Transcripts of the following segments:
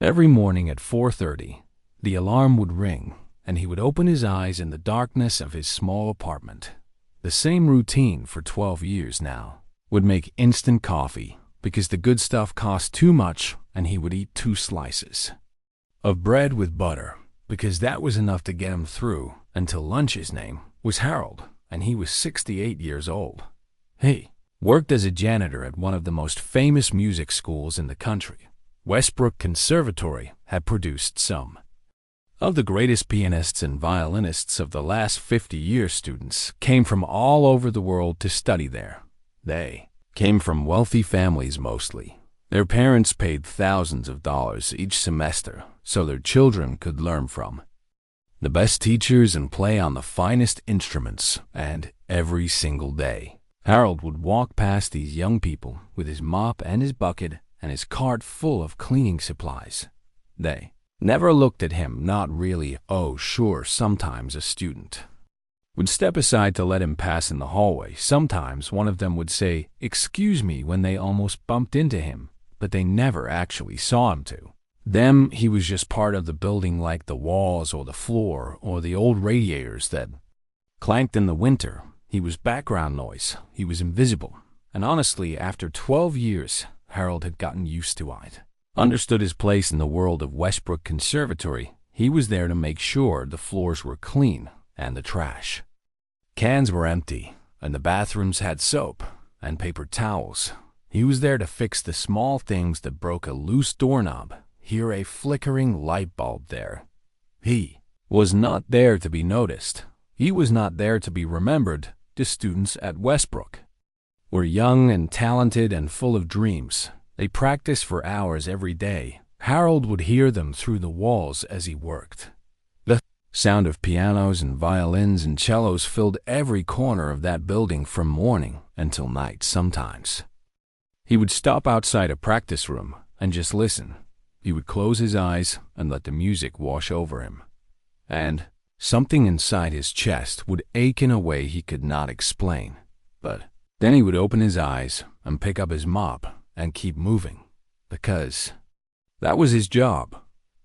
Every morning at 4:30, the alarm would ring, and he would open his eyes in the darkness of his small apartment. The same routine for 12 years now. Would make instant coffee, because the good stuff cost too much, and he would eat 2 slices of bread with butter, because that was enough to get him through until lunch. His name was Harold, and he was 68 years old. He worked as a janitor at one of the most famous music schools in the country. Westbrook Conservatory had produced some of the greatest pianists and violinists of the last 50 years. Students came from all over the world to study there. They came from wealthy families mostly. Their parents paid thousands of dollars each semester so their children could learn from the best teachers and play on the finest instruments. And every single day, Harold would walk past these young people with his mop and his bucket and his cart full of cleaning supplies. They never looked at him, not really. Oh, sure, sometimes a student would step aside to let him pass in the hallway. Sometimes one of them would say, "Excuse me," when they almost bumped into him, but they never actually saw him to them. He was just part of the building, like the walls or the floor or the old radiators that clanked in the winter. He was background noise. He was invisible. And honestly, after 12 years, Harold had gotten used to it. Understood his place in the world of Westbrook Conservatory. He was there to make sure the floors were clean and the trash cans were empty, and the bathrooms had soap and paper towels. He was there to fix the small things that broke a loose doorknob, here a flickering light bulb there. He was not there to be noticed. He was not there to be remembered. The students at Westbrook were young and talented and full of dreams. They practiced for hours every day. Harold would hear them through the walls as he worked. The sound of pianos and violins and cellos filled every corner of that building from morning until night. Sometimes he would stop outside a practice room and just listen. He would close his eyes and let the music wash over him. And something inside his chest would ache in a way he could not explain. But then he would open his eyes and pick up his mop and keep moving, because that was his job.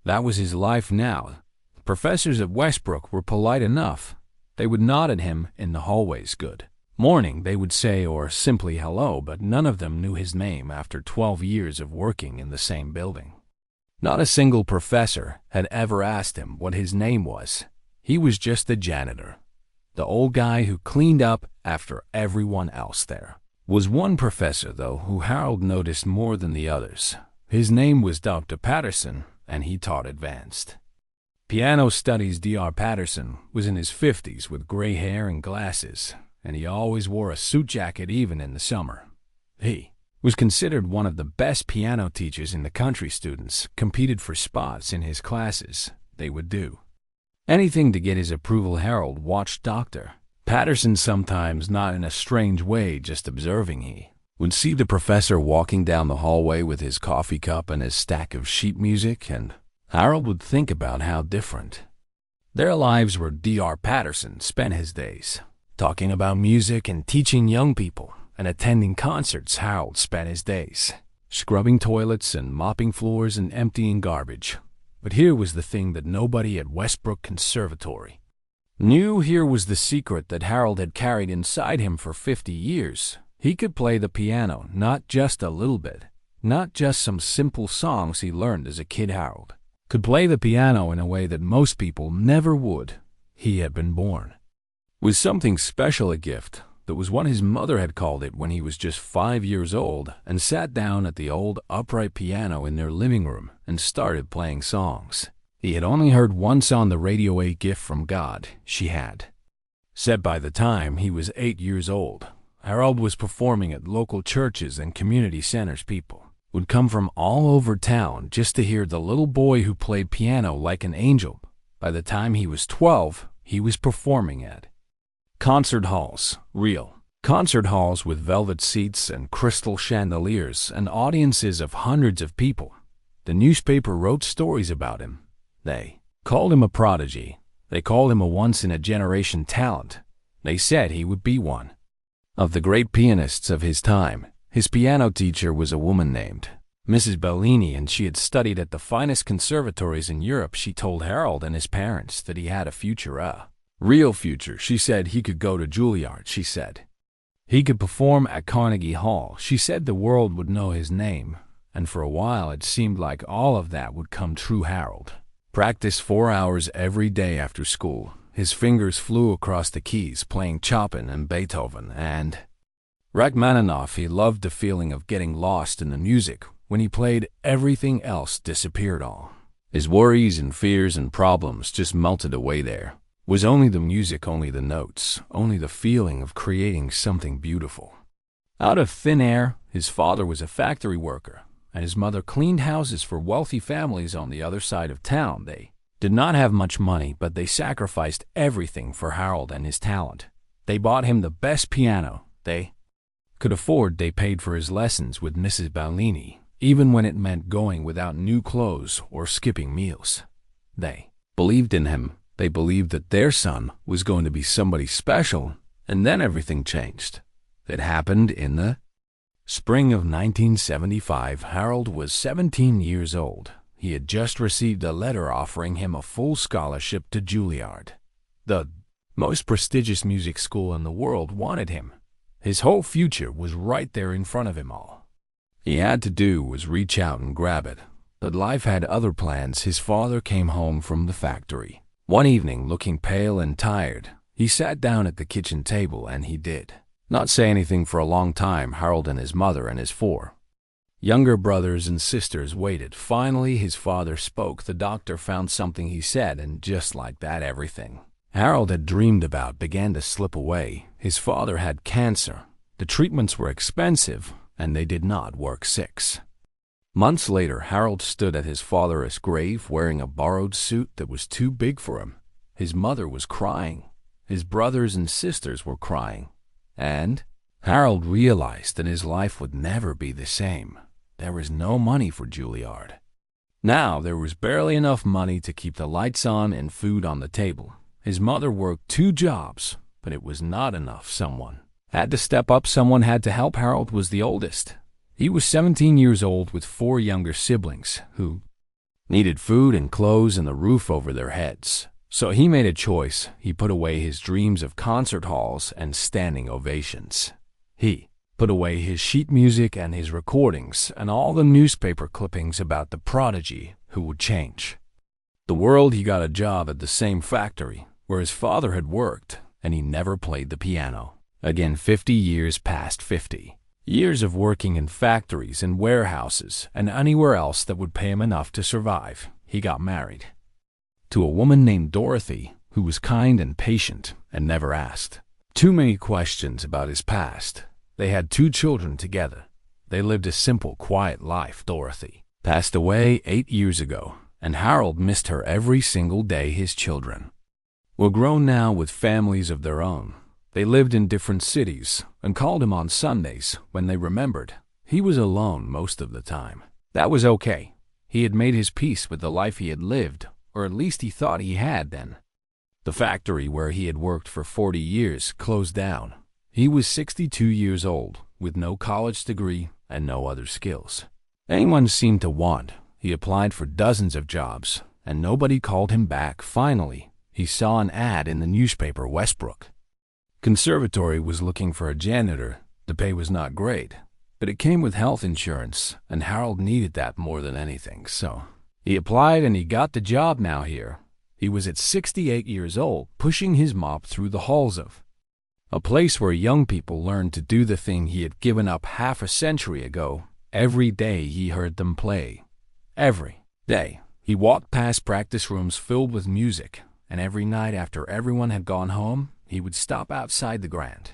That was his life now. Professors at Westbrook were polite enough. They would nod at him in the hallways. "Good morning," they would say, or simply "hello," but none of them knew his name after 12 years of working in the same building. Not a single professor had ever asked him what his name was. He was just the janitor, the old guy who cleaned up after everyone else there. Was one professor, though, who Harold noticed more than the others. His name was Dr. Patterson, and he taught advanced piano studies. Dr. Patterson was in his 50s with gray hair and glasses, and he always wore a suit jacket even in the summer. He was considered one of the best piano teachers in the country. Students competed for spots in his classes. They would do anything to get his approval. Harold watched Dr. Patterson, sometimes not in a strange way, just observing. He would see the professor walking down the hallway with his coffee cup and his stack of sheet music, and Harold would think about how different their lives were. Dr. Patterson spent his days talking about music and teaching young people and attending concerts. Harold spent his days scrubbing toilets and mopping floors and emptying garbage. But here was the thing that nobody at Westbrook Conservatory knew. Here was the secret that Harold had carried inside him for 50 years. He could play the piano, not just a little bit, not just some simple songs he learned as a kid. Harold could play the piano in a way that most people never would. He had been born with something special, a gift. That was what his mother had called it when he was just 5 years old and sat down at the old upright piano in their living room and started playing songs he had only heard once on the radio. A gift from God, she had said. By the time he was 8 years old, Harold was performing at local churches and community centers. People would come from all over town just to hear the little boy who played piano like an angel. By the time he was 12, he was performing at concert halls, real concert halls with velvet seats and crystal chandeliers and audiences of hundreds of people. The newspaper wrote stories about him. They called him a prodigy. They called him a once-in-a-generation talent. They said he would be one of the great pianists of his time. His piano teacher was a woman named Mrs. Bellini, and she had studied at the finest conservatories in Europe. She told Harold and his parents that he had a future, a real future. She said he could go to Juilliard. She said he could perform at Carnegie Hall. She said the world would know his name, and for a while it seemed like all of that would come true. Harold practiced 4 hours every day after school. His fingers flew across the keys, playing Chopin and Beethoven and Rachmaninoff. He loved the feeling of getting lost in the music. When he played, everything else disappeared. All his worries and fears and problems just melted away. There was only the music, only the notes, only the feeling of creating something beautiful out of thin air. His father was a factory worker, and his mother cleaned houses for wealthy families on the other side of town. They did not have much money, but they sacrificed everything for Harold and his talent. They bought him the best piano they could afford. They paid for his lessons with Mrs. Bellini, even when it meant going without new clothes or skipping meals. They believed in him. They believed that their son was going to be somebody special, and then everything changed. It happened in the spring of 1975. Harold was 17 years old. He had just received a letter offering him a full scholarship to Juilliard. The most prestigious music school in the world wanted him. His whole future was right there in front of him. All he had to do was reach out and grab it. But life had other plans. His father came home from the factory one evening looking pale and tired. He sat down at the kitchen table and he did not say anything for a long time. Harold and his mother and his 4 younger brothers and sisters waited. Finally, his father spoke. The doctor found something, he said, and just like that, everything Harold had dreamed about began to slip away. His father had cancer. The treatments were expensive, and they did not work. 6 months later, Harold stood at his father's grave wearing a borrowed suit that was too big for him. His mother was crying. His brothers and sisters were crying. And Harold realized that his life would never be the same. There was no money for Juilliard. Now there was barely enough money to keep the lights on and food on the table. His mother worked 2 jobs, but it was not enough. Someone had to step up. Someone had to help. Harold was the oldest. He was 17 years old with 4 younger siblings who needed food and clothes and the roof over their heads. So he made a choice. He put away his dreams of concert halls and standing ovations. He put away his sheet music and his recordings and all the newspaper clippings about the prodigy who would change the world. He got a job at the same factory where his father had worked, and he never played the piano again. 50 years passed. 50 years of working in factories and warehouses and anywhere else that would pay him enough to survive. He got married to a woman named Dorothy, who was kind and patient and never asked too many questions about his past. They had 2 children together. They lived a simple, quiet life. Dorothy passed away 8 years ago, and Harold missed her every single day. His children were grown now with families of their own. They lived in different cities and called him on Sundays when they remembered. He was alone most of the time. That was okay. He had made his peace with the life he had lived, or at least he thought he had then. The factory where he had worked for 40 years closed down. He was 62 years old, with no college degree and no other skills anyone seemed to want. He applied for dozens of jobs, and nobody called him back. Finally, he saw an ad in the newspaper. Westbrook Conservatory was looking for a janitor. The pay was not great, but it came with health insurance, and Harold needed that more than anything. So he applied and he got the job. Now here he was at 68 years old, pushing his mop through the halls of a place where young people learned to do the thing he had given up half a century ago. Every day he heard them play. Every day he walked past practice rooms filled with music, and every night after everyone had gone home, he would stop outside the grand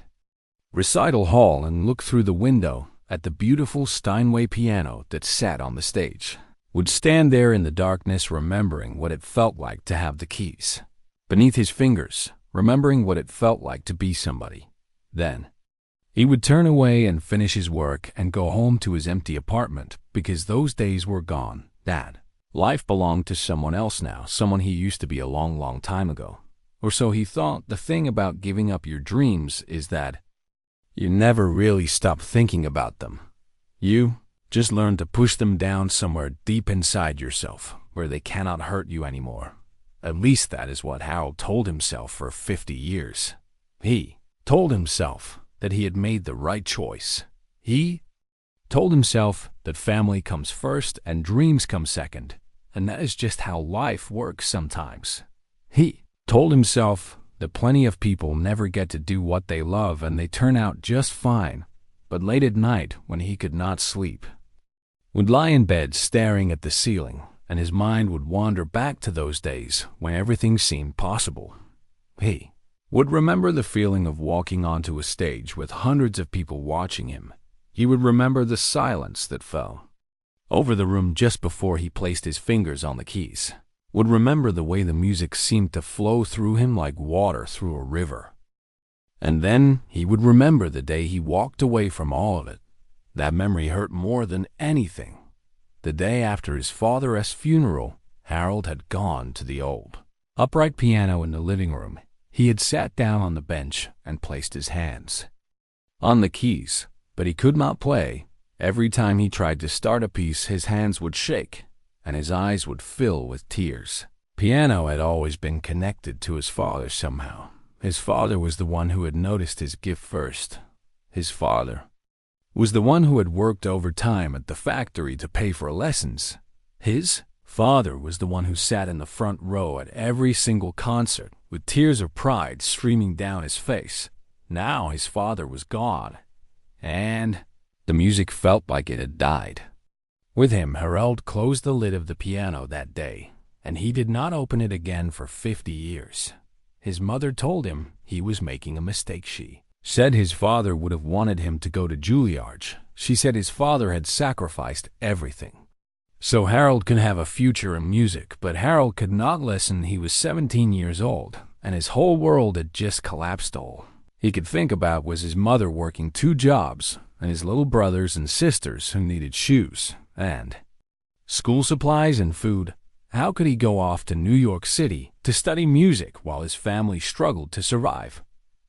recital hall and look through the window at the beautiful Steinway piano that sat on the stage. Would stand there in the darkness, remembering what it felt like to have the keys beneath his fingers, remembering what it felt like to be somebody. Then he would turn away and finish his work and go home to his empty apartment, because those days were gone. That life belonged to someone else now, someone he used to be a long, long time ago. Or so he thought. The thing about giving up your dreams is that you never really stop thinking about them. You Just learn to push them down somewhere deep inside yourself, where they cannot hurt you anymore. At least that is what Harold told himself for 50 years. He told himself that he had made the right choice. He told himself that family comes first and dreams come second, and that is just how life works sometimes. He told himself that plenty of people never get to do what they love and they turn out just fine, but late at night when he could not sleep, would lie in bed staring at the ceiling, and his mind would wander back to those days when everything seemed possible. He would remember the feeling of walking onto a stage with hundreds of people watching him. He would remember the silence that fell over the room just before he placed his fingers on the keys. Would remember the way the music seemed to flow through him like water through a river. And then he would remember the day he walked away from all of it. That memory hurt more than anything. The day after his father's funeral, Harold had gone to the old upright piano in the living room. He had sat down on the bench and placed his hands on the keys, but he could not play. Every time he tried to start a piece, his hands would shake and his eyes would fill with tears. Piano had always been connected to his father somehow. His father was the one who had noticed his gift first. His father was the one who had worked overtime at the factory to pay for lessons. His father was the one who sat in the front row at every single concert, with tears of pride streaming down his face. Now his father was gone, and the music felt like it had died. With him, Harold closed the lid of the piano that day, and he did not open it again for 50 years. His mother told him he was making a mistake. She said his father would have wanted him to go to Juilliard. She said his father had sacrificed everything so Harold could have a future in music, but Harold could not listen. He was 17 years old, and his whole world had just collapsed. All he could think about was his mother working 2 jobs, and his little brothers and sisters who needed shoes and school supplies and food. How could he go off to New York City to study music while his family struggled to survive?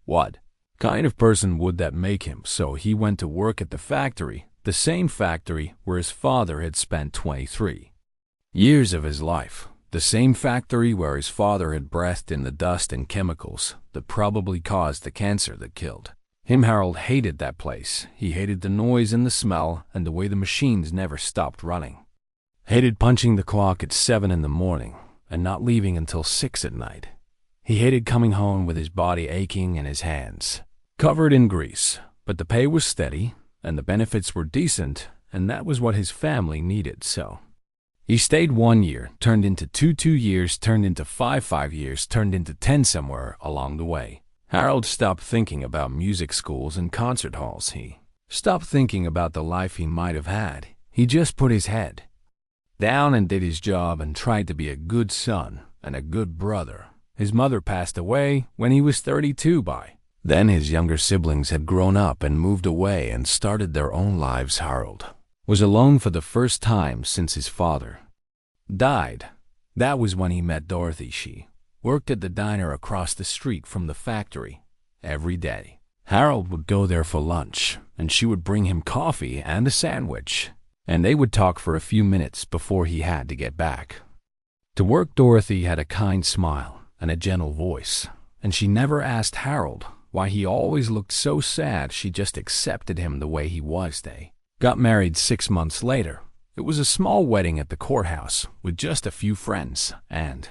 What kind of person would that make him? So he went to work at the factory, the same factory where his father had spent 23 years of his life, the same factory where his father had breathed in the dust and chemicals that probably caused the cancer that killed him. Harold hated that place. He hated the noise and the smell and the way the machines never stopped running. Hated punching the clock at 7 in the morning and not leaving until 6 at night. He hated coming home with his body aching and his hands covered in grease, but the pay was steady and the benefits were decent, and that was what his family needed. So he stayed 1 year, turned into 2 years, turned into 5 years, turned into 10 somewhere along the way. Harold stopped thinking about music schools and concert halls. He stopped thinking about the life he might have had. He just put his head down and did his job and tried to be a good son and a good brother. His mother passed away when he was 32. By then his younger siblings had grown up and moved away and started their own lives. Harold was alone for the first time since his father died. That was when he met Dorothy. She worked at the diner across the street from the factory. Every day, Harold would go there for lunch, and she would bring him coffee and a sandwich, and they would talk for a few minutes before he had to get back to work. Dorothy had a kind smile and a gentle voice, and she never asked Harold why he always looked so sad. She just accepted him the way he was. They got married 6 months later. It was a small wedding at the courthouse with just a few friends and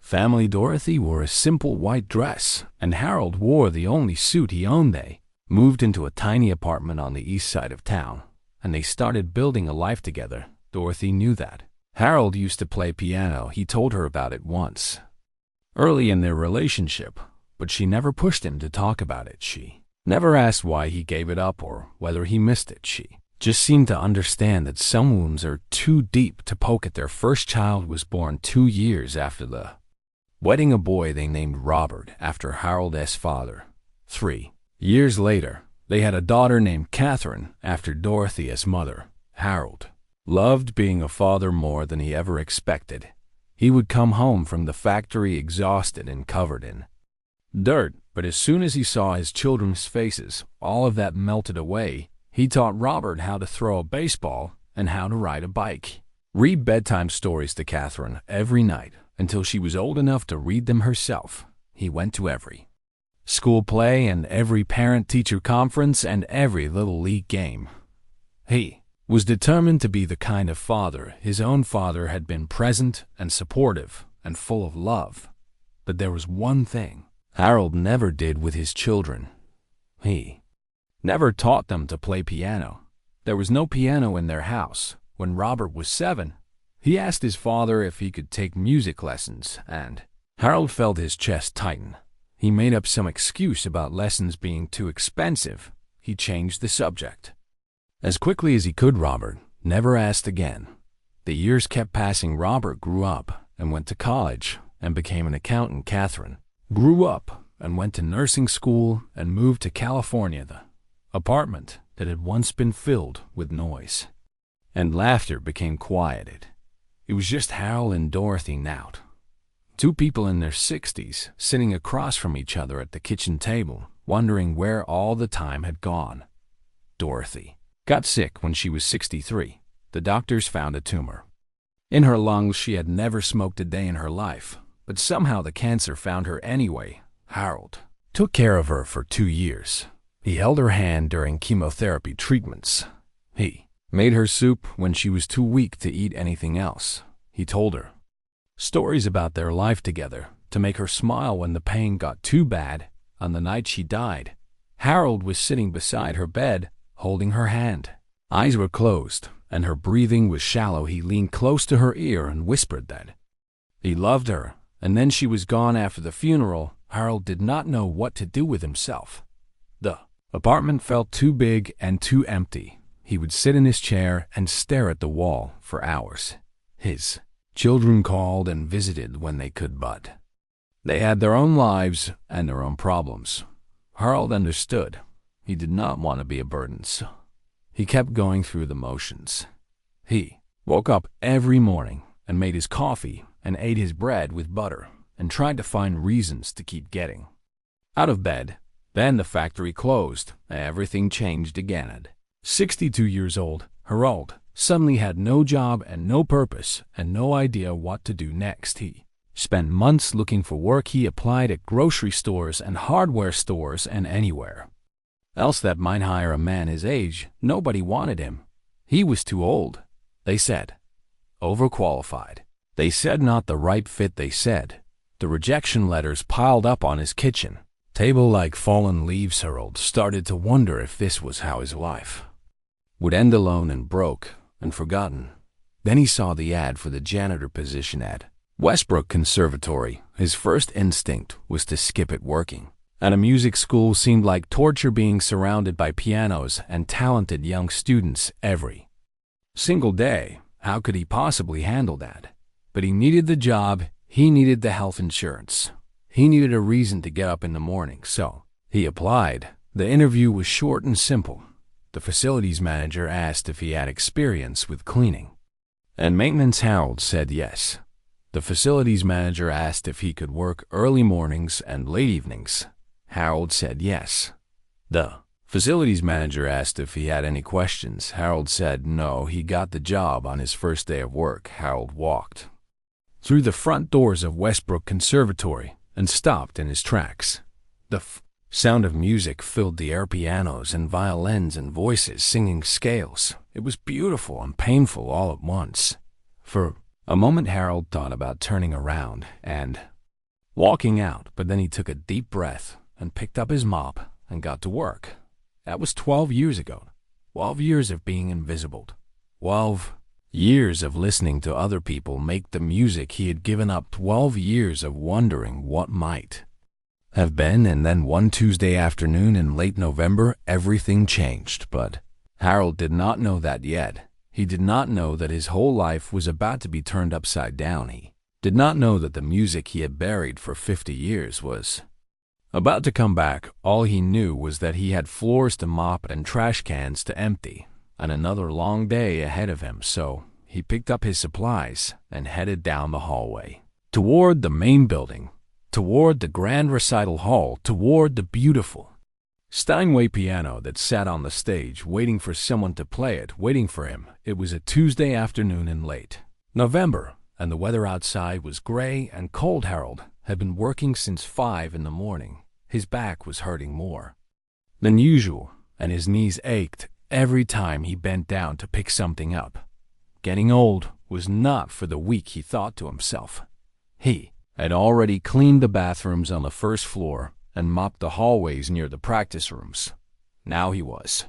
family. Dorothy wore a simple white dress, and Harold wore the only suit he owned. They moved into a tiny apartment on the east side of town, and they started building a life together. Dorothy knew that Harold used to play piano. He told her about it once early in their relationship, but she never pushed him to talk about it. She never asked why he gave it up or whether he missed it. She just seemed to understand that some wounds are too deep to poke at. Their first child was born 2 years after the wedding, a boy they named Robert after Harold's father. 3 years later, they had a daughter named Catherine after Dorothy's mother. Harold loved being a father more than he ever expected. He would come home from the factory exhausted and covered in dirt, but as soon as he saw his children's faces, all of that melted away. He taught Robert how to throw a baseball and how to ride a bike. Read bedtime stories to Catherine every night until she was old enough to read them herself. He went to every school play and every parent-teacher conference and every little league game. He was determined to be the kind of father his own father had been, present and supportive and full of love. But there was one thing Harold never did with his children. He never taught them to play piano. There was no piano in their house. When Robert was 7, he asked his father if he could take music lessons, and Harold felt his chest tighten. He made up some excuse about lessons being too expensive. He changed the subject. As quickly as he could, Robert never asked again. The years kept passing. Robert grew up and went to college and became an accountant. Catherine grew up and went to nursing school and moved to California. The apartment that had once been filled with noise and laughter became quieted. It was just Harold and Dorothy now. Two people in their 60s sitting across from each other at the kitchen table, wondering where all the time had gone. Dorothy got sick when she was 63. The doctors found a tumor in her lungs. She had never smoked a day in her life, but somehow the cancer found her anyway. Harold took care of her for 2 years. He held her hand during chemotherapy treatments. He made her soup when she was too weak to eat anything else. He told her stories about their life together to make her smile when the pain got too bad. On the night she died, Harold was sitting beside her bed, holding her hand. Eyes were closed, and her breathing was shallow. He leaned close to her ear and whispered that he loved her, and then she was gone. After the funeral, Harold did not know what to do with himself. The apartment felt too big and too empty. He would sit in his chair and stare at the wall for hours. His children called and visited when they could, but they had their own lives and their own problems. Harold understood. He did not want to be a burden, so he kept going through the motions. He woke up every morning and made his coffee and ate his bread with butter and tried to find reasons to keep getting out of bed. Then the factory closed. Everything changed again. At 62 years old, Harold suddenly had no job and no purpose and no idea what to do next. He spent months looking for work. He applied at grocery stores and hardware stores and anywhere else that might hire a man his age. Nobody wanted him. He was too old, they said. Overqualified, they said. Not the right fit, they said. The rejection letters piled up on his kitchen table like fallen leaves. Harold started to wonder if this was how his life would end, alone and broke and forgotten. Then he saw the ad for the janitor position at Westbrook Conservatory. His first instinct was to skip it. Working at a music school seemed like torture, being surrounded by pianos and talented young students every single day. How could he possibly handle that? But he needed the job. He needed the health insurance. He needed a reason to get up in the morning, so he applied. The interview was short and simple. The facilities manager asked if he had experience with cleaning and maintenance. Harold said yes. The facilities manager asked if he could work early mornings and late evenings. Harold said yes. The facilities manager asked if he had any questions. Harold said no. He got the job on his first day of work. Harold walked through the front doors of Westbrook Conservatory and stopped in his tracks. The sound of music filled the air, pianos and violins and voices singing scales. It was beautiful and painful all at once. For a moment, Harold thought about turning around and walking out, but then he took a deep breath and picked up his mop and got to work. That was 12 years ago. 12 years of being invisible. 12 years of listening to other people make the music he had given up. 12 years of wondering what might have been. And then one Tuesday afternoon in late November, everything changed. But Harold did not know that yet. He did not know that his whole life was about to be turned upside down. He did not know that the music he had buried for 50 years was about to come back. All he knew was that he had floors to mop and trash cans to empty, and another long day ahead of him. So he picked up his supplies and headed down the hallway toward the main building, toward the grand recital hall, toward the beautiful Steinway piano that sat on the stage, waiting for someone to play it, waiting for him. It was a Tuesday afternoon in late November, and the weather outside was gray and cold. Harold had been working since 5 in the morning. His back was hurting more than usual, and his knees ached every time he bent down to pick something up. Getting old was not for the weak, he thought to himself. He had already cleaned the bathrooms on the first floor and mopped the hallways near the practice rooms. Now he was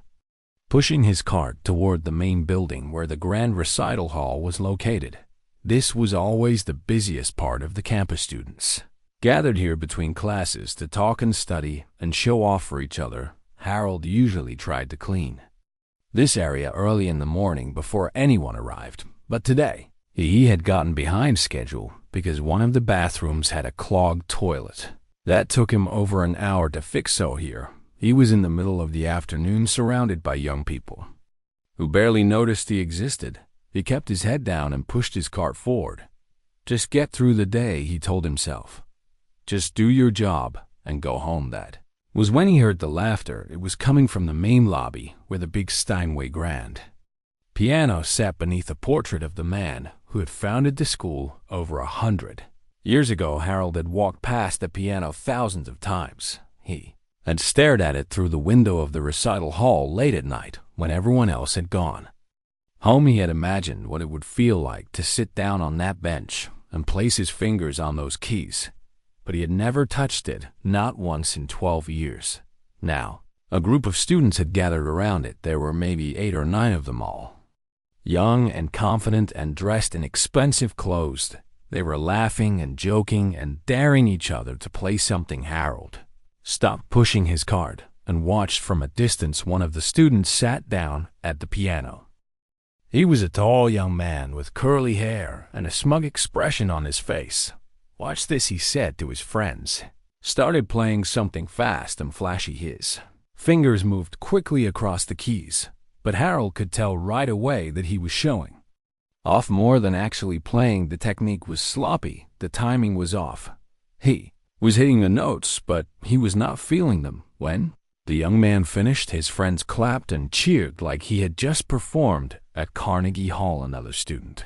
pushing his cart toward the main building where the grand recital hall was located. This was always the busiest part of the campus. Students gathered here between classes to talk and study and show off for each other. Harold usually tried to clean this area early in the morning before anyone arrived, but today he had gotten behind schedule because one of the bathrooms had a clogged toilet. That took him over an hour to fix. So here he was in the middle of the afternoon, surrounded by young people who barely noticed he existed. He kept his head down and pushed his cart forward. Just get through the day, he told himself. Just do your job and go home. That was when he heard the laughter. It was coming from the main lobby where the big Steinway grand piano sat beneath a portrait of the man who had founded the school over 100 years ago. Harold had walked past the piano thousands of times. He had stared at it through the window of the recital hall late at night when everyone else had gone home. He had imagined what it would feel like to sit down on that bench and place his fingers on those keys, but he had never touched it, not once in 12 years. Now, a group of students had gathered around it. There were maybe 8 or 9 of them, all young and confident and dressed in expensive clothes. They were laughing and joking and daring each other to play something. Harold stopped pushing his cart and watched from a distance. One of the students sat down at the piano. He was a tall young man with curly hair and a smug expression on his face. "Watch this," he said to his friends. Started playing something fast and flashy. His fingers moved quickly across the keys, but Harold could tell right away that he was showing off more than actually playing. The technique was sloppy, the timing was off. He was hitting the notes, but he was not feeling them. When the young man finished, his friends clapped and cheered like he had just performed at Carnegie Hall. Another student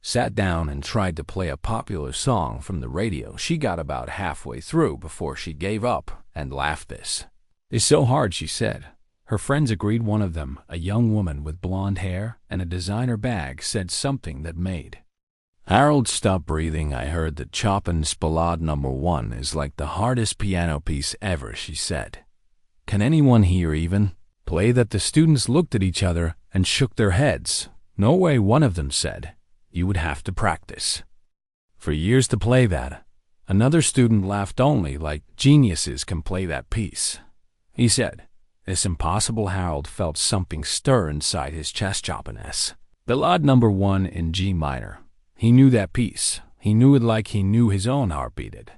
sat down and tried to play a popular song from the radio. She got about halfway through before she gave up and laughed. "This is so hard," she said. Her friends agreed. One of them, a young woman with blonde hair and a designer bag, said something that made Harold stop breathing. "I heard that Chopin's Ballade No. 1 is like the hardest piano piece ever," she said. "Can anyone here even play that?" The students looked at each other and shook their heads. "No way," one of them said. "You would have to practice for years to play that." Another student laughed. "Only like geniuses can play that piece," he said. "It's impossible." Harold felt something stir inside his chest. Chopin's Ballade No. 1 in G minor. He knew that piece. He knew it like he knew his own heartbeat. It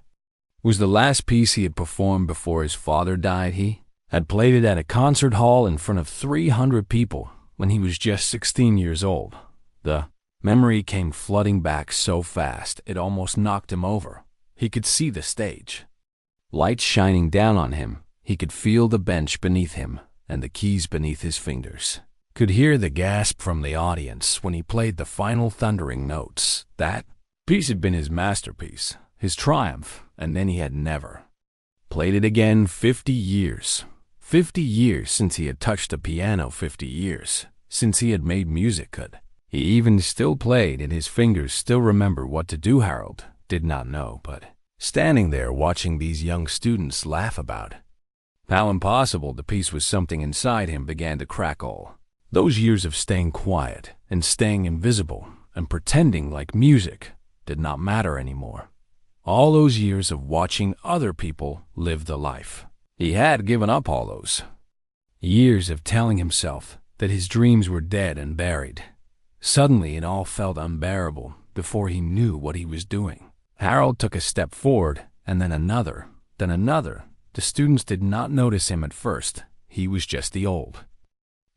was the last piece he had performed before his father died. He had played it at a concert hall in front of 300 people when he was just 16 years old. The memory came flooding back so fast it almost knocked him over. He could see the stage, lights shining down on him. He could feel the bench beneath him and the keys beneath his fingers. Could hear the gasp from the audience when he played the final thundering notes. That piece had been his masterpiece, his triumph, and then he had never played it again. 50 years. 50 years since he had touched a piano. 50 years since he had made music. Could he even still played and his fingers still remember what to do? Harold did not know, but standing there watching these young students laugh about how impossible the piece was, something inside him began to crackle. Those years of staying quiet and staying invisible and pretending like music did not matter anymore. All those years of watching other people live the life. He had given up. All those years of telling himself that his dreams were dead and buried. Suddenly it all felt unbearable before he knew what he was doing. Harold took a step forward and then another, then another. The students did not notice him at first. He was just the old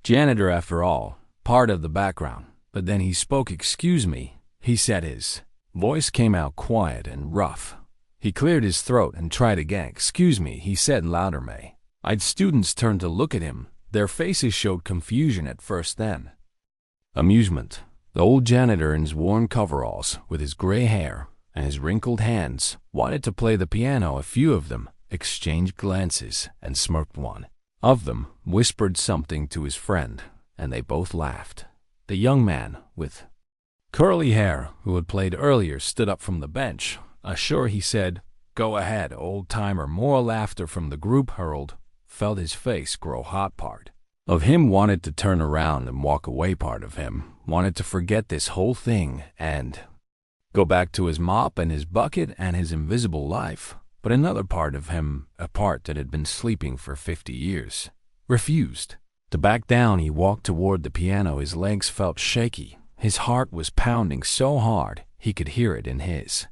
janitor after all, part of the background. But then he spoke. "Excuse me," he said. His voice came out quiet and rough. He cleared his throat and tried again. "Excuse me," he said louder. "May Eyed students turned to look at him. Their faces showed confusion at first, then amusement. The old janitor in his worn coveralls, with his gray hair and his wrinkled hands, wanted to play the piano. A few of them exchanged glances and smirked. One of them whispered something to his friend, and they both laughed. The young man with curly hair, who had played earlier, stood up from the bench. Sure, he said. Go ahead, old-timer. More laughter from the group. Harold felt his face grow hot. Part of him wanted to turn around and walk away. Part of him wanted to forget this whole thing and go back to his mop and his bucket and his invisible life. But another part of him, a part that had been sleeping for 50 years, refused to back down. He walked toward the piano. His legs felt shaky. His heart was pounding so hard he could hear it in his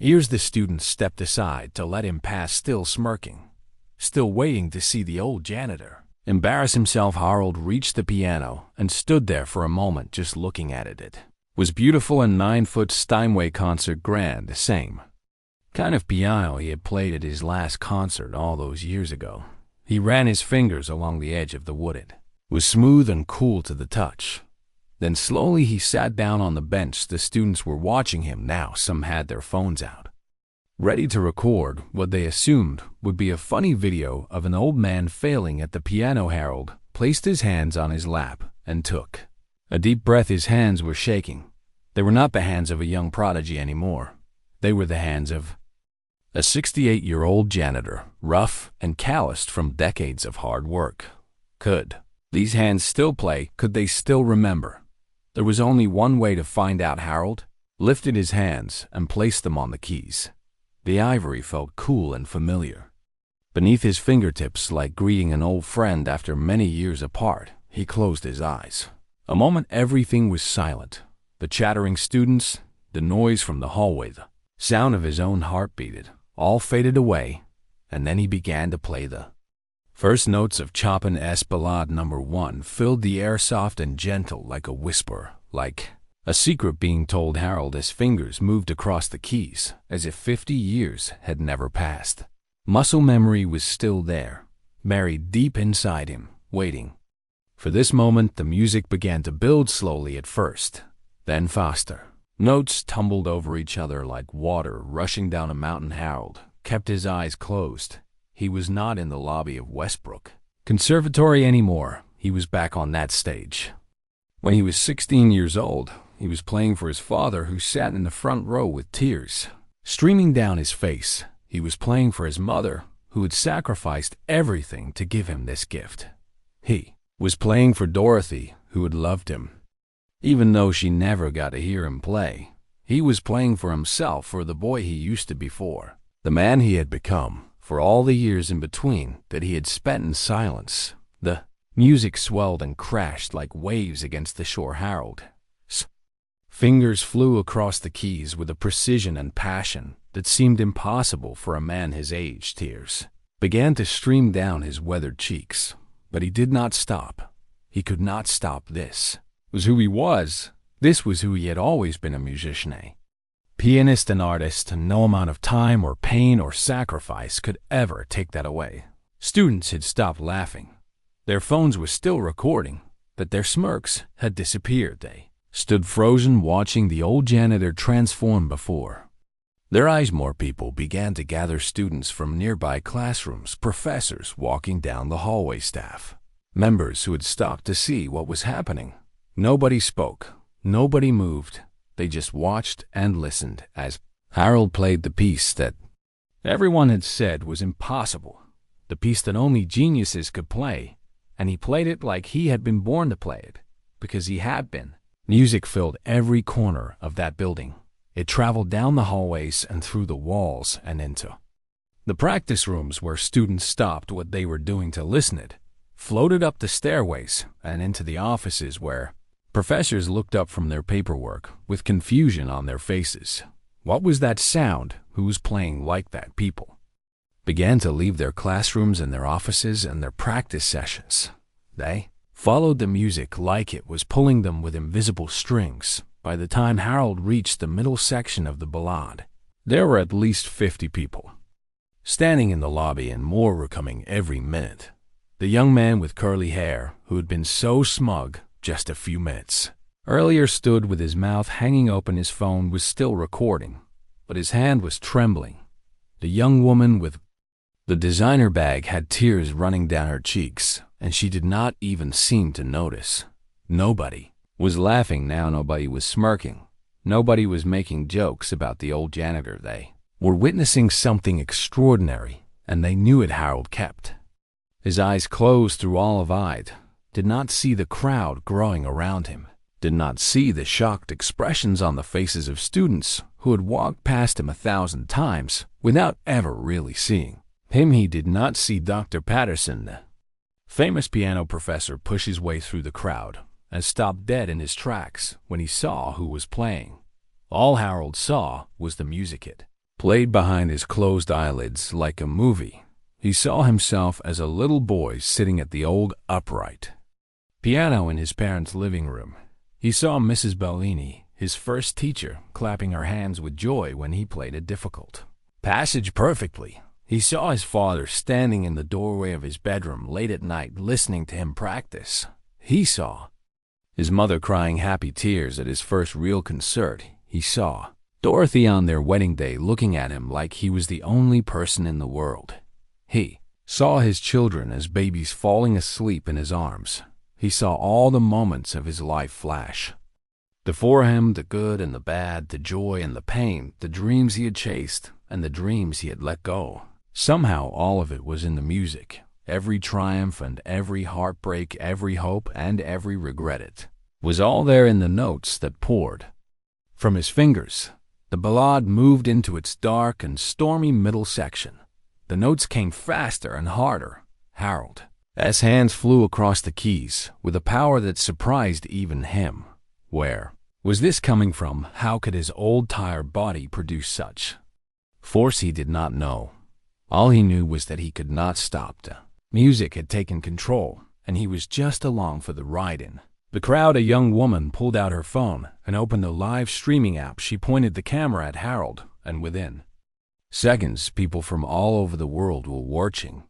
ears. The student stepped aside to let him pass, still smirking, still waiting to see the old janitor embarrass himself. Harold reached the piano and stood there for a moment just looking at it. It was beautiful, a 9-foot Steinway concert grand, the same kind of piano he had played at his last concert all those years ago. He ran his fingers along the edge of the wood. It was smooth and cool to the touch. Then slowly he sat down on the bench. The students were watching him now. Some had their phones out, ready to record what they assumed would be a funny video of an old man failing at the piano. Harold placed his hands on his lap and took a deep breath. His hands were shaking. They were not the hands of a young prodigy anymore. They were the hands of a 68-year-old janitor, rough and calloused from decades of hard work. Could these hands still play? Could they still remember? There was only one way to find out. Harold lifted his hands and placed them on the keys. The ivory felt cool and familiar beneath his fingertips, like greeting an old friend after many years apart. He closed his eyes. A moment everything was silent. The chattering students, the noise from the hallway, the sound of his own heartbeat, it all faded away, and then he began to play. The first notes of Chopin's Ballade No. 1 filled the air, soft and gentle, like a whisper, like a secret being told. Harold, his fingers moved across the keys as if 50 years had never passed. Muscle memory was still there, buried deep inside him, waiting for this moment. The music began to build slowly at first, then faster. Notes tumbled over each other like water rushing down a mountain. Harold kept his eyes closed. He was not in the lobby of Westbrook Conservatory anymore. He was back on that stage. When he was 16 years old, he was playing for his father, who sat in the front row with tears streaming down his face. He was playing for his mother, who had sacrificed everything to give him this gift. He was playing for Dorothy, who had loved him, even though she never got to hear him play. He was playing for himself, for the boy he used to be, for the man he had become, for all the years in between that he had spent in silence. The music swelled and crashed like waves against the shore. Harold's fingers flew across the keys with a precision and passion that seemed impossible for a man his age. Tears began to stream down his weathered cheeks, but he did not stop. He could not stop. This was who he was. This was who he had always been, a musician, a pianist, an artist, and no amount of time or pain or sacrifice could ever take that away. Students had stopped laughing. Their phones were still recording, but their smirks had disappeared. They stood frozen, watching the old janitor transform before their eyes. More people began to gather, students from nearby classrooms, professors walking down the hallway, staff members who had stopped to see what was happening. Nobody spoke. Nobody moved. They just watched and listened as Harold played the piece that everyone had said was impossible, the piece that only geniuses could play, and he played it like he had been born to play it, because he had been. Music filled every corner of that building. It traveled down the hallways and through the walls and into the practice rooms where students stopped what they were doing to listen. It floated up the stairways and into the offices where professors looked up from their paperwork with confusion on their faces. What was that sound? Who was playing like that? People began to leave their classrooms and their offices and their practice sessions. They followed the music like it was pulling them with invisible strings. By the time Harold reached the middle section of the ballade, there were at least 50 people standing in the lobby, and more were coming every minute. The young man with curly hair, who had been so smug just a few minutes earlier, stood with his mouth hanging open. His phone was still recording, but his hand was trembling. The young woman with the designer bag had tears running down her cheeks, and she did not even seem to notice. Nobody was laughing now. Nobody was smirking. Nobody was making jokes about the old janitor. They were witnessing something extraordinary, and they knew it. Harold kept his eyes closed through olive-eyed, did not see the crowd growing around him, did not see the shocked expressions on the faces of students who had walked past him 1,000 times without ever really seeing him. He did not see Dr. Patterson, the famous piano professor, push his way through the crowd and stopped dead in his tracks when he saw who was playing. All Harold saw was the music. It played behind his closed eyelids like a movie. He saw himself as a little boy sitting at the old upright piano in his parents' living room. He saw Mrs. Bellini, his first teacher, clapping her hands with joy when he played a difficult passage perfectly. He saw his father standing in the doorway of his bedroom late at night listening to him practice. He saw his mother crying happy tears at his first real concert. He saw Dorothy on their wedding day looking at him like he was the only person in the world. He saw his children as babies falling asleep in his arms. He saw all the moments of his life flash before him, the good and the bad, the joy and the pain, the dreams he had chased and the dreams he had let go. Somehow all of it was in the music. Every triumph and every heartbreak, every hope and every regret, it was all there in the notes that poured from his fingers. The ballade moved into its dark and stormy middle section. The notes came faster and harder. Harold's hands flew across the keys with a power that surprised even him. Where was this coming from? How could his old tired body produce such force? He did not know. All he knew was that he could not stop. The music had taken control, and he was just along for the ride. In the crowd, a young woman pulled out her phone and opened a live streaming app. She pointed the camera at Harold, and within seconds, people from all over the world were watching.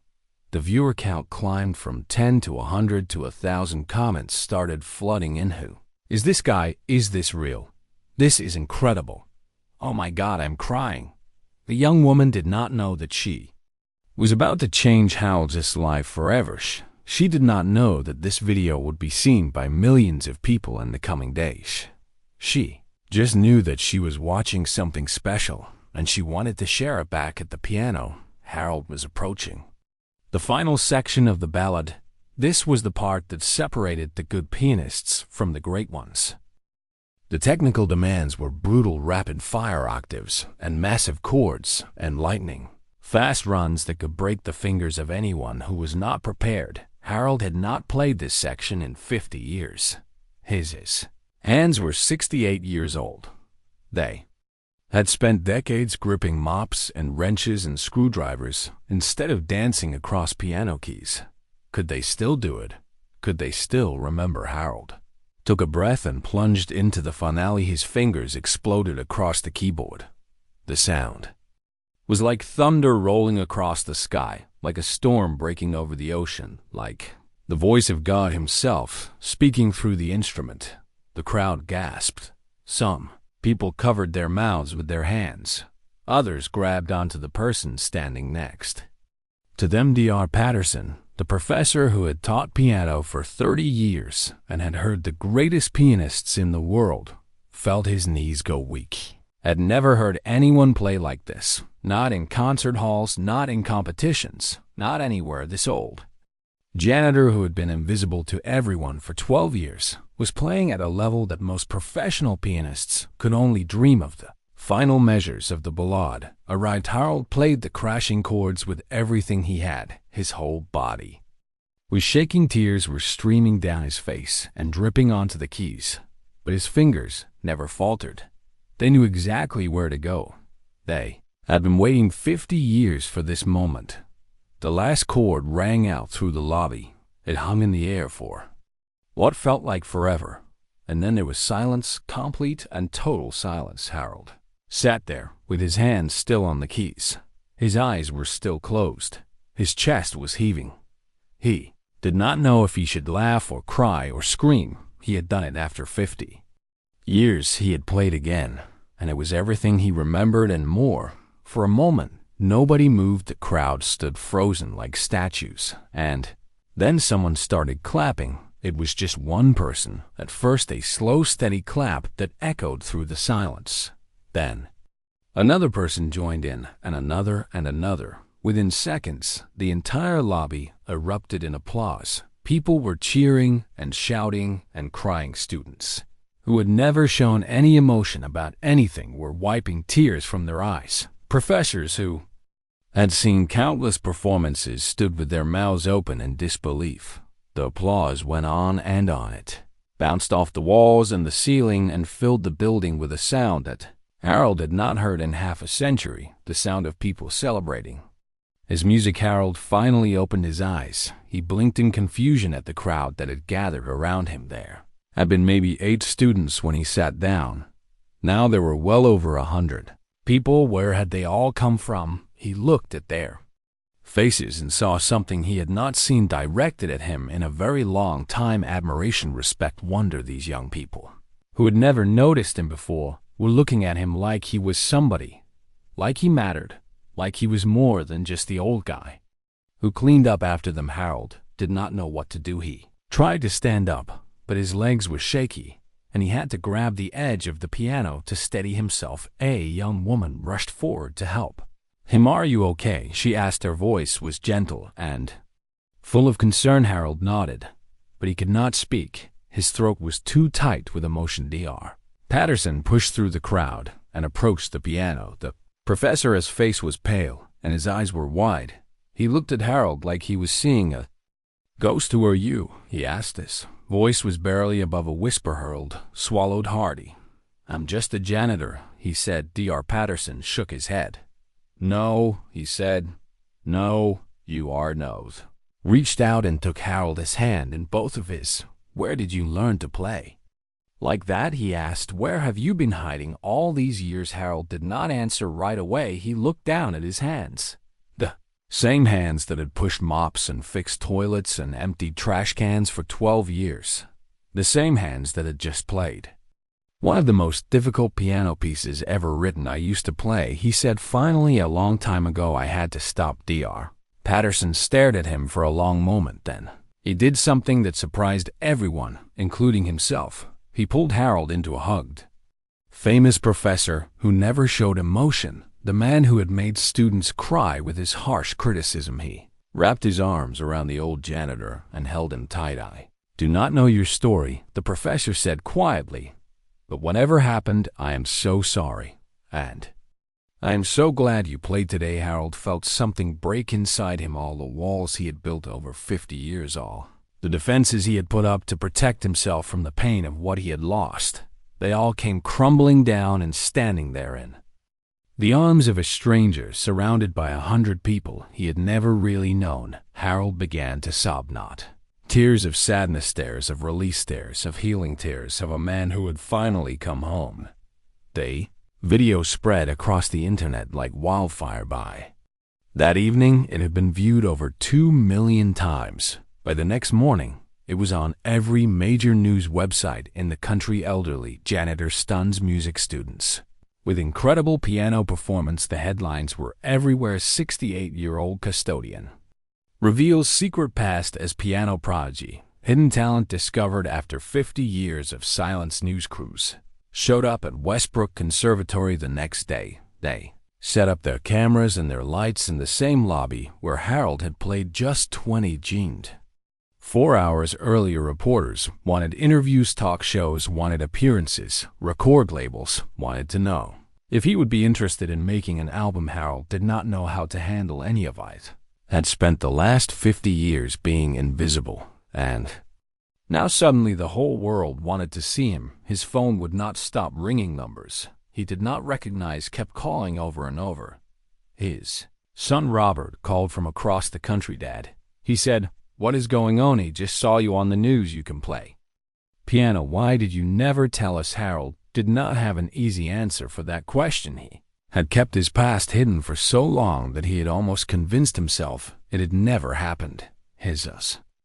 The viewer count climbed from 10 to 100 to 1,000. Comments started flooding in. Who is this guy? Is this real? This is incredible. Oh my God, I'm crying. The young woman did not know that she was about to change Harold's life forever. She did not know that this video would be seen by millions of people in the coming days. She just knew that she was watching something special, and she wanted to share it. Back at the piano, Harold was approaching the final section of the ballad. This was the part that separated the good pianists from the great ones. The technical demands were brutal rapid-fire octaves and massive chords and lightning fast runs that could break the fingers of anyone who was not prepared. Harold had not played this section in 50 years. His hands were 68 years old. They had spent decades gripping mops and wrenches and screwdrivers instead of dancing across piano keys. Could they still do it? Could they still remember? Harold took a breath and plunged into the finale. His fingers exploded across the keyboard. The sound was like thunder rolling across the sky, like a storm breaking over the ocean, like the voice of God himself speaking through the instrument. The crowd gasped. Some people covered their mouths with their hands. Others grabbed onto the person standing next to them. Dr. Patterson, the professor who had taught piano for 30 years and had heard the greatest pianists in the world, felt his knees go weak. Had never heard anyone play like this. Not in concert halls, not in competitions, not anywhere. This old janitor who had been invisible to everyone for 12 years was playing at a level that most professional pianists could only dream of. The final measures of the ballade arrived. Harold played the crashing chords with everything he had. His whole body was shaking. Tears were streaming down his face and dripping onto the keys, but his fingers never faltered. They knew exactly where to go. They had been waiting 50 years for this moment. The last chord rang out through the lobby. It hung in the air for what felt like forever, and then there was silence, complete and total silence. Harold sat there with his hands still on the keys. His eyes were still closed. His chest was heaving. He did not know if he should laugh or cry or scream. He had done it after 50 years. He had played again, and it was everything he remembered and more. For a moment, nobody moved. The crowd stood frozen like statues, and then someone started clapping. It was just one person. At first, a slow, steady clap that echoed through the silence. Then, another person joined in, and another and another. Within seconds, the entire lobby erupted in applause. People were cheering and shouting and crying. Students who had never shown any emotion about anything were wiping tears from their eyes. Professors who had seen countless performances stood with their mouths open in disbelief. The applause went on and on. It bounced off the walls and the ceiling and filled the building with a sound that Harold had not heard in half a century, the sound of people celebrating. As music, Harold finally opened his eyes. He blinked in confusion at the crowd that had gathered around him. There had been maybe 8 students when he sat down. Now there were well over 100. People, where had they all come from? He looked at their faces and saw something he had not seen directed at him in a very long time. Admiration, respect, wonder. These young people, who had never noticed him before, were looking at him like he was somebody, like he mattered, like he was more than just the old guy who cleaned up after them. Harold did not know what to do. He tried to stand up, but his legs were shaky, and he had to grab the edge of the piano to steady himself. A young woman rushed forward to help him. "Are you okay?" she asked. Her voice was gentle and full of concern. Harold nodded, but he could not speak. His throat was too tight with emotion. Dr. Patterson pushed through the crowd and approached the piano. The professor's face was pale, and his eyes were wide. He looked at Harold like he was seeing a ghost. "Who are you?" he asked. His voice was barely above a whisper. Harold swallowed hard. "I'm just a janitor," he said. Dr. Patterson shook his head. "No," he said. "No, you are not." Reached out and took Harold's hand in both of his. "Where did you learn to play like that?" he asked. "Where have you been hiding all these years?" Harold did not answer right away. He looked down at his hands. The same hands that had pushed mops and fixed toilets and emptied trash cans for 12 years. The same hands that had just played one of the most difficult piano pieces ever written. "I used to play," he said finally. "A long time ago I had to stop." Dr. Patterson stared at him for a long moment. Then he did something that surprised everyone, including himself. He pulled Harold into a hug. Famous professor who never showed emotion, the man who had made students cry with his harsh criticism. He wrapped his arms around the old janitor and held him tight. "I do not know your story," the professor said quietly, "but whatever happened, I am so sorry. And I am so glad you played today." Harold felt something break inside him. All the walls he had built over 50 years, all the defenses he had put up to protect himself from the pain of what he had lost, they all came crumbling down. And standing there in the arms of a stranger, surrounded by 100 people he had never really known, Harold began to sob. Not tears of sadness, tears of release, tears of healing, tears of a man who had finally come home. The video spread across the internet like wildfire. By that evening, it had been viewed over 2 million times. By the next morning, it was on every major news website in the country. Elderly janitor stuns music students with incredible piano performance. The headlines were everywhere. 68-year-old custodian reveals secret past as piano prodigy. Hidden talent discovered after 50 years of silence. News crews showed up at Westbrook Conservatory the next day. They set up their cameras and their lights in the same lobby where Harold had played just 20 jeaned. 4 hours earlier, reporters wanted interviews, talk shows wanted appearances, record labels wanted to know if he would be interested in making an album. Harold did not know how to handle any of it. Had spent the last 50 years being invisible, and now suddenly the whole world wanted to see him. His phone would not stop ringing. Numbers he did not recognize kept calling over and over. His son Robert called from across the country. "Dad," he said, "what is going on? He just saw you on the news. You can play piano. Why did you never tell us?" Harold did not have an easy answer for that question. He had kept his past hidden for so long that he had almost convinced himself it had never happened. His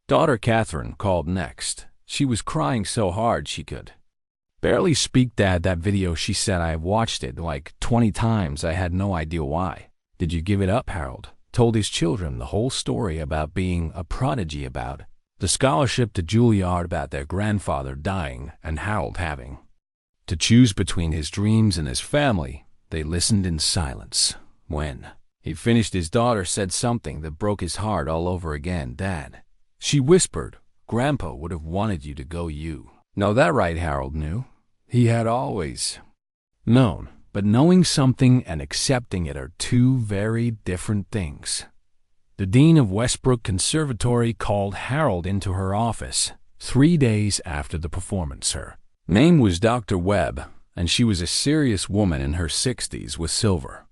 daughter Catherine called next. She was crying so hard she could barely speak. "Dad, that video," she said, "I have watched it like 20 times. I had no idea why." "Did you give it up?" Harold told his children the whole story about being a prodigy, about the scholarship to Juilliard, about their grandfather dying and Harold having to choose between his dreams and his family. They listened in silence. When he finished, his daughter said something that broke his heart all over again. "Dad," she whispered, "Grandpa would have wanted you to go. You know that, right?" Harold knew. He had always known, but knowing something and accepting it are two very different things. The dean of Westbrook Conservatory called Harold into her office 3 days after the performance. Her name was Dr. Webb, and she was a serious woman in her 60s with silver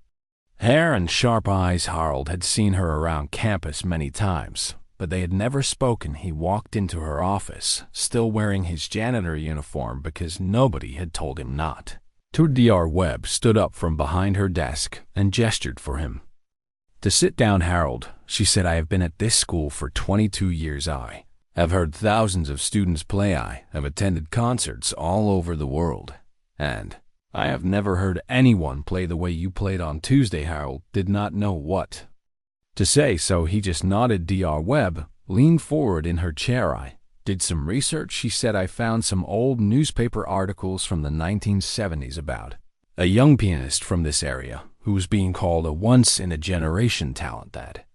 hair and sharp eyes. Harold had seen her around campus many times, but they had never spoken. He walked into her office, still wearing his janitor uniform because nobody had told him not to. Dr. Webb stood up from behind her desk and gestured for him to sit down. "Harold," she said, "I have been at this school for 22 years. I have heard thousands of students play. I have attended concerts all over the world. And I have never heard anyone play the way you played on Tuesday." Harold did not know what to say, so he just nodded. Dr. Webb leaned forward in her chair. "I did some research," she said. "I found some old newspaper articles from the 1970s about a young pianist from this area who was being called a once-in-a-generation talent. That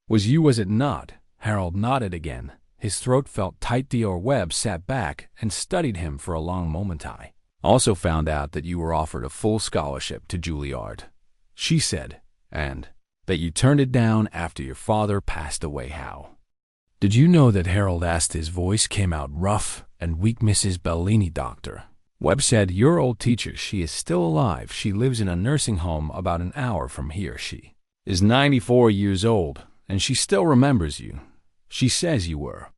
was you, was it not?" Harold nodded again. His throat felt tight. Dr. Webb sat back and studied him for a long moment. "I also found out that you were offered a full scholarship to Juilliard," she said, "and that you turned it down after your father passed away. How did you know that?" Harold asked. His voice came out rough and weak. "Mrs. Bellini," Dr. Webb said, "your old teacher. She is still alive. She lives in a nursing home about an hour from here. She is 94 years old, and she still remembers you. She says you were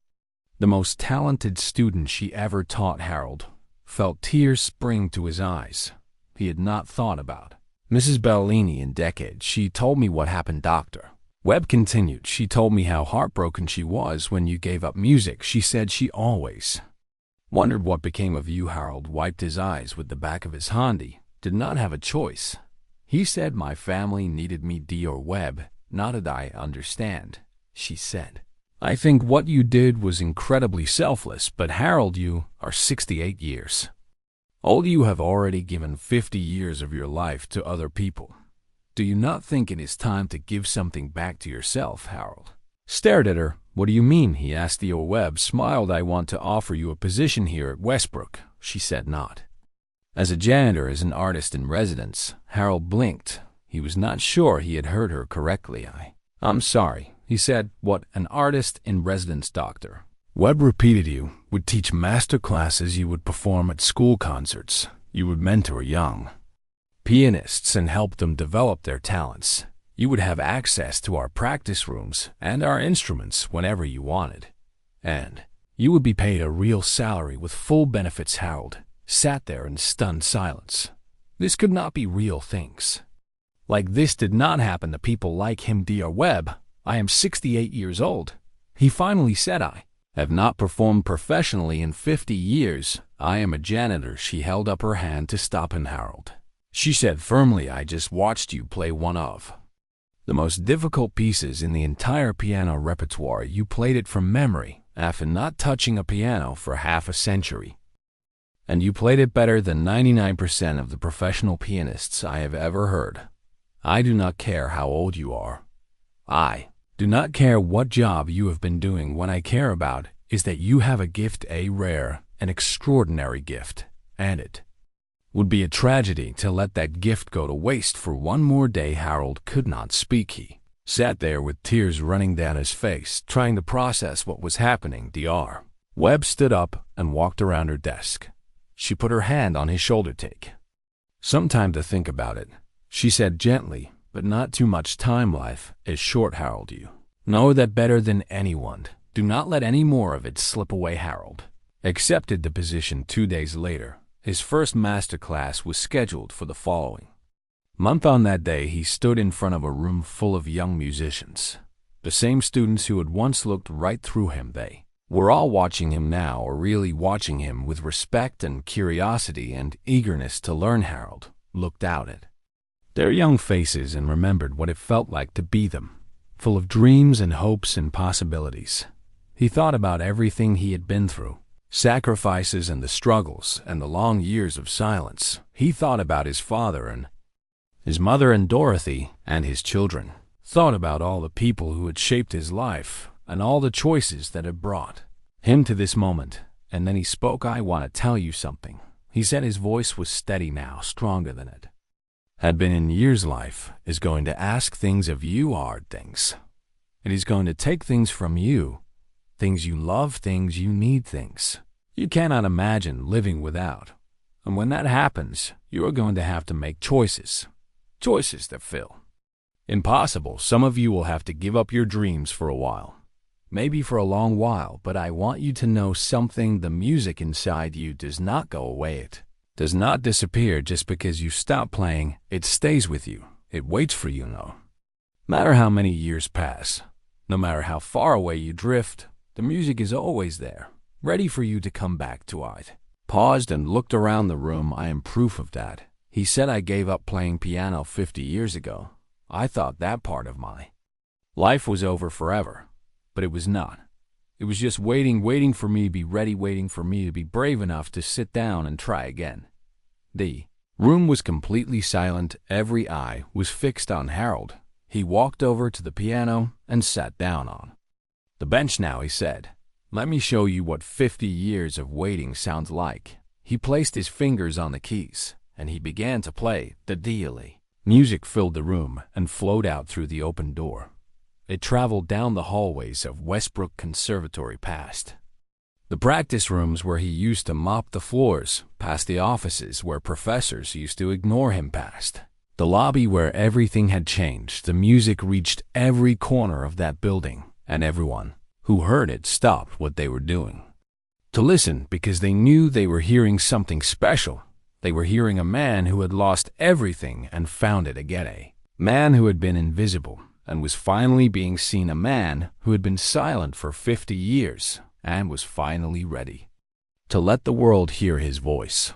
the most talented student she ever taught." Harold felt tears spring to his eyes. He had not thought about Mrs. Bellini in decades. "She told me what happened," Dr. Webb continued. "She told me how heartbroken she was when you gave up music. She said she always wondered what became of you." Harold wiped his eyes with the back of his hand. He did not have a choice. He said, "My family needed me." Dr. Webb nodded. "I understand," she said. "I think what you did was incredibly selfless, but Harold, you are 68 years old. You have already given 50 years of your life to other people. Do you not think it is time to give something back to yourself?" Harold stared at her. "What do you mean?" he asked. Dr. Webb smiled. "I want to offer you a position here at Westbrook," she said, "not as a janitor, as an artist in residence." Harold blinked. He was not sure he had heard her correctly. I'm sorry," he said. "What, an artist in residence?" Dr. Webb repeated. "You would teach master classes, you would perform at school concerts, you would mentor young pianists and help them develop their talents. You would have access to our practice rooms and our instruments whenever you wanted. And you would be paid a real salary with full benefits." Harold sat there in stunned silence. This could not be real. Things like this did not happen to people like him. "Dr. Webb, I am 68 years old," he finally said. "I have not performed professionally in 50 years. I am a janitor." She held up her hand to stop him. "Harold," she said firmly, "I just watched you play one of the most difficult pieces in the entire piano repertoire. You played it from memory after not touching a piano for half a century. And you played it better than 99% of the professional pianists I have ever heard. I do not care how old you are. I do not care what job you have been doing. What I care about is that you have a gift, a rare and extraordinary gift, and it would be a tragedy to let that gift go to waste for one more day." Harold could not speak. He sat there with tears running down his face, trying to process what was happening. Dr. Webb stood up and walked around her desk. She put her hand on his shoulder. "Take some time to think about it," she said gently, "but not too much time. Life is short, Harold. You know that better than anyone. Do not let any more of it slip away." Harold accepted the position 2 days later. His first master class was scheduled for the following Month on that day, he stood in front of a room full of young musicians. The same students who had once looked right through him, they were all watching him now, or really watching him with respect and curiosity and eagerness to learn. Harold looked out at their young faces and remembered what it felt like to be them, full of dreams and hopes and possibilities. He thought about everything he had been through, sacrifices and the struggles and the long years of silence. He thought about his father and his mother and Dorothy and his children. Thought about all the people who had shaped his life and all the choices that had brought him to this moment. And then he spoke. "I want to tell you something," he said. His voice was steady now, stronger than it had been in years. "Life is going to ask things of you, hard things. It is going to take things from you, things you love, things you need, things you cannot imagine living without. And when that happens, you are going to have to make choices. Choices that feel impossible. Some of you will have to give up your dreams for a while, maybe for a long while, but I want you to know something. The music inside you does not go away. It does not disappear just because you stop playing. It stays with you. It waits for you, no matter how many years pass, no matter how far away you drift, the music is always there, ready for you to come back to it." Paused and looked around the room. "I am proof of that," he said. "I gave up playing piano 50 years ago. I thought that part of my life was over forever, but it was not. It was just waiting for me to be ready, waiting for me to be brave enough to sit down and try again." The room was completely silent. Every eye was fixed on Harold. He walked over to the piano and sat down on the bench. "Now," he said, "let me show you what 50 years of waiting sounds like." He placed his fingers on the keys, and he began to play the daily. Music filled the room and flowed out through the open door. It traveled down the hallways of Westbrook Conservatory, past the practice rooms where he used to mop the floors, past the offices where professors used to ignore him, past the lobby where everything had changed. The music reached every corner of that building, and everyone who heard it stopped what they were doing to listen, because they knew they were hearing something special. They were hearing a man who had lost everything and found it again, a man who had been invisible and was finally being seen, a man who had been silent for 50 years and was finally ready to let the world hear his voice.